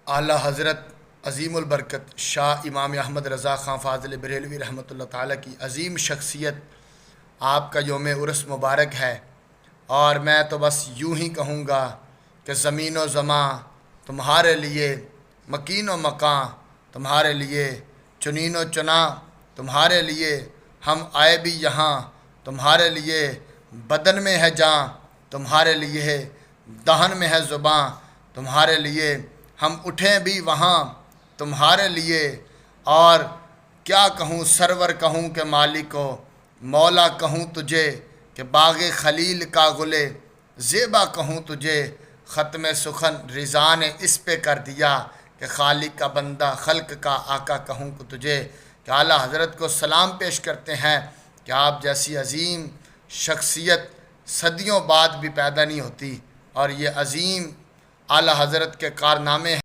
आला हज़रत अज़ीमुल बरकत शाह इमाम अहमद रज़ा ख़ान फ़ाज़िल बरेलवी रहमतुल्लाह ताला की अज़ीम शख्सियत आपका यौम उर्स मुबारक है। और मैं तो बस यूँ ही कहूँगा कि ज़मीन व ज़मां तुम्हारे लिए, मकीन व मकां तुम्हारे लिए, चुनीन व चुना तुम्हारे लिए, हम आए भी यहाँ तुम्हारे लिए, बदन में है जान तुम्हारे लिए, दहन में है ज़ुबां तुम्हारे लिए, हम उठें भी वहाँ तुम्हारे लिए। और क्या कहूँ सरवर कहूँ के मालिको, मौला कहूँ तुझे कि बाग़े खलील का गुले ज़ेबा कहूँ तुझे, ख़त्म सुखन रिज़ा ने इस पे कर दिया कि खालिक का बंदा खल्क का आका कहूँ को तुझे। कि आला हज़रत को सलाम पेश करते हैं कि आप जैसी अज़ीम शख्सियत सदियों बाद भी पैदा नहीं होती, और ये अज़ीम आला हज़रत के कारनामे